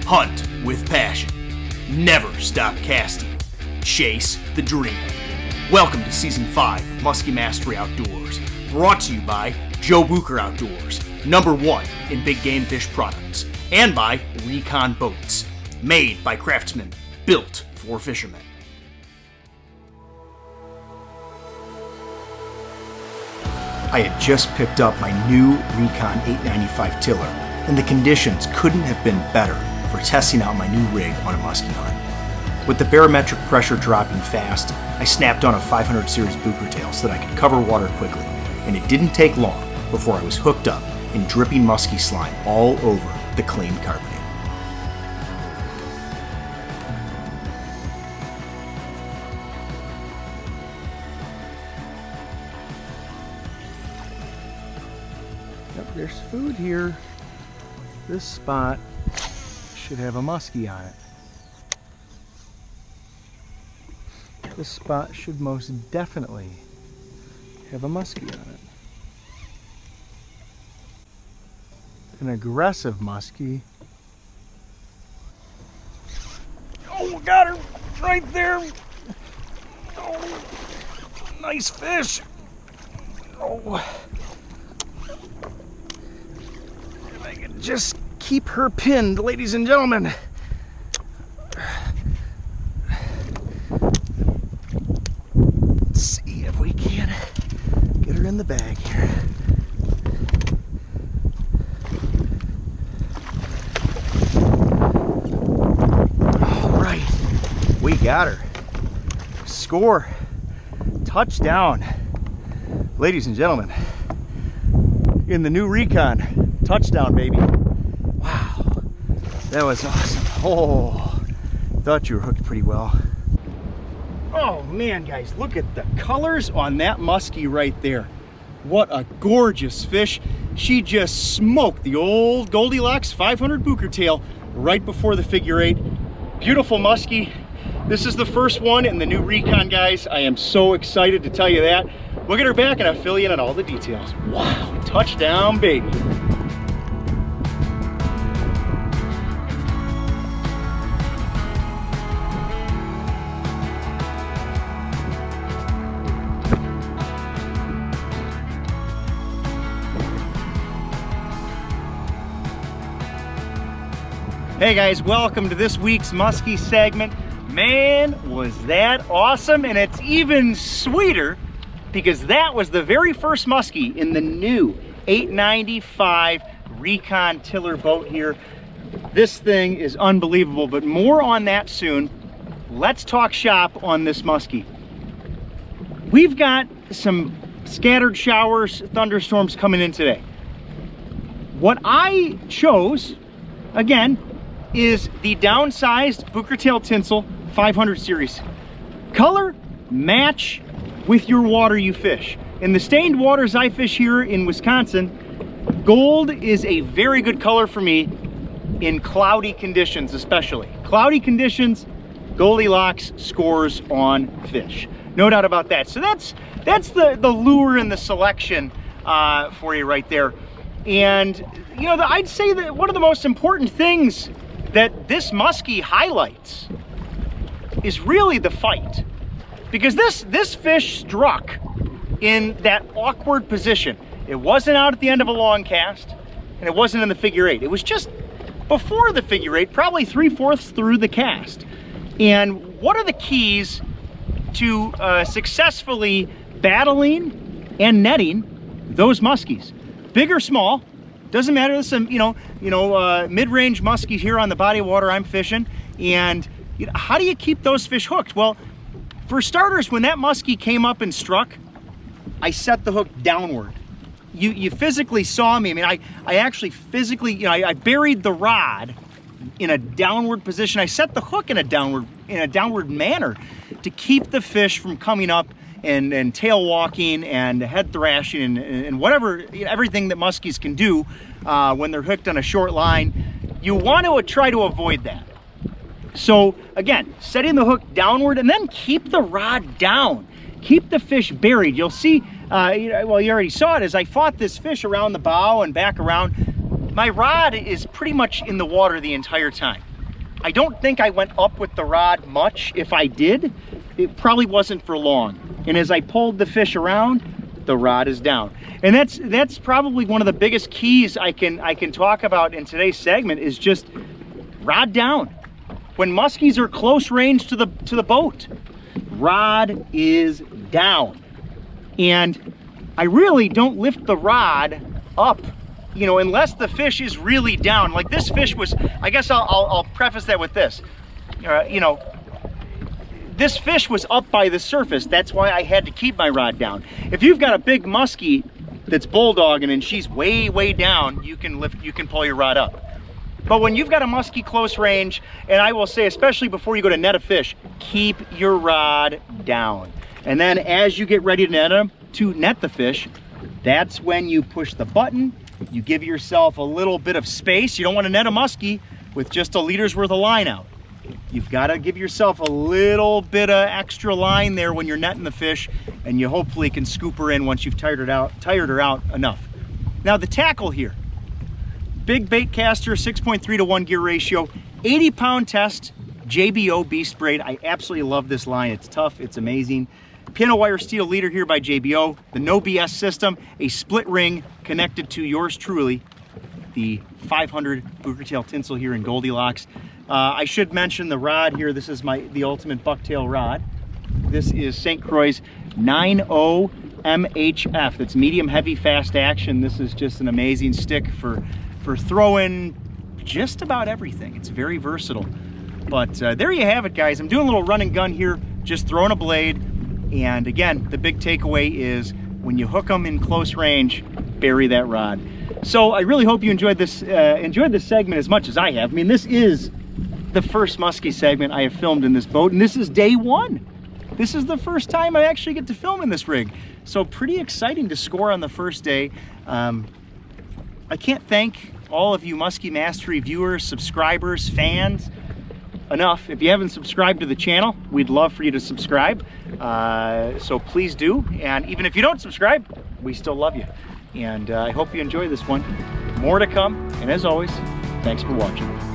Hunt with passion. Never stop casting. Chase the dream. Welcome to Season 5 of Musky Mastery Outdoors, brought to you by Bucher Outdoors, #1 in big game fish products, and by Recon Boats, made by craftsmen, built for fishermen. I had just picked up my new Recon 895 tiller, and the conditions couldn't have been better for testing out my new rig on a musky hunt. With the barometric pressure dropping fast, I snapped on a 500 series Buchertail so that I could cover water quickly, and it didn't take long before I was hooked up and dripping musky slime all over the clean carpeting. Yep, there's food here. This spot should have a muskie on it. This spot should most definitely have a muskie on it. An aggressive muskie. Oh, got her right there. Oh, nice fish. Oh. If I can just keep her pinned, ladies and gentlemen. Let's see if we can get her in the bag here. All right, we got her. Score. Touchdown. Ladies and gentlemen, in the new Recon, touchdown, baby. Wow, that was awesome. Oh, thought you were hooked pretty well. Oh man, guys, look at the colors on that muskie right there. What a gorgeous fish. She just smoked the old Goldilocks 500 Buchertail right before the figure 8. Beautiful muskie. This is the first one in the new Recon, guys. I am so excited to tell you that. We'll get her back and I'll fill you in on all the details. Wow, touchdown, baby. Hey guys, welcome to this week's muskie segment. Man, was that awesome, and it's even sweeter because that was the very first muskie in the new 895 Recon tiller boat here. This thing is unbelievable, but more on that soon. Let's talk shop on this muskie. We've got some scattered showers, thunderstorms coming in today. What I chose, again, is the downsized Buchertail tinsel 500 series. Color match with your water you fish. In the stained waters I fish here in Wisconsin, gold is a very good color for me in cloudy conditions, especially. Cloudy conditions, Goldilocks scores on fish. No doubt about that. So that's the lure and the selection for you right there. And you know, I'd say that one of the most important things that this muskie highlights is really the fight, because this fish struck in that awkward position. It wasn't out at the end of a long cast, and it wasn't in the figure 8. It was just before the figure 8, probably 3/4 through the cast. And what are the keys to successfully battling and netting those muskies? Big or small, doesn't matter. There's some, mid-range muskie here on the body of water I'm fishing. And how do you keep those fish hooked? Well, for starters, when that muskie came up and struck, I set the hook downward. You physically saw me. I mean, I actually physically, I buried the rod in a downward position. I set the hook in a downward manner to keep the fish from coming up and tail walking and head thrashing and whatever, everything that muskies can do when they're hooked on a short line. You want to try to avoid that. So again, setting the hook downward and then keep the rod down. Keep the fish buried. You'll see, well, you already saw it as I fought this fish around the bow and back around. My rod is pretty much in the water the entire time. I don't think I went up with the rod much. If I did, it probably wasn't for long. And as I pulled the fish around, the rod is down. And that's probably one of the biggest keys I can talk about in today's segment, is just rod down. When muskies are close range to the boat, rod is down. And I really don't lift the rod up, you know, unless the fish is really down. Like this fish was, I guess I'll preface that with this. You know, this fish was up by the surface. That's why I had to keep my rod down. If you've got a big muskie that's bulldogging and she's way down, you can pull your rod up. But when you've got a muskie close range, and I will say, especially before you go to net a fish, keep your rod down. And then as you get ready to net the fish, that's when you push the button. You give yourself a little bit of space. You don't want to net a muskie with just a liter's worth of line out. You've got to give yourself a little bit of extra line there when you're netting the fish, and you hopefully can scoop her in once you've tired her out enough. Now the tackle here, big bait caster, 6.3 to 1 gear ratio, 80-pound test, JBO Beast Braid. I absolutely love this line. It's tough, it's amazing. Piano wire steel leader here by JBO, the no BS system, a split ring connected to yours truly, the 500 Buchertail tinsel here in Goldilocks. I should mention the rod here. This is the ultimate bucktail rod. This is St. Croix's 90 MHF. That's medium heavy fast action. This is just an amazing stick for throwing just about everything. It's very versatile. But there you have it, guys. I'm doing a little run and gun here, just throwing a blade. And again, the big takeaway is when you hook them in close range, bury that rod. So I really hope you enjoyed this segment as much as I have. I mean, this is the first muskie segment I have filmed in this boat, and this is day one. This is the first time I actually get to film in this rig. So pretty exciting to score on the first day. I can't thank all of you Muskie Mastery viewers, subscribers, fans enough. If you haven't subscribed to the channel, we'd love for you to subscribe. So please do. And even if you don't subscribe, we still love you. And I hope you enjoy this one. More to come. And as always, thanks for watching.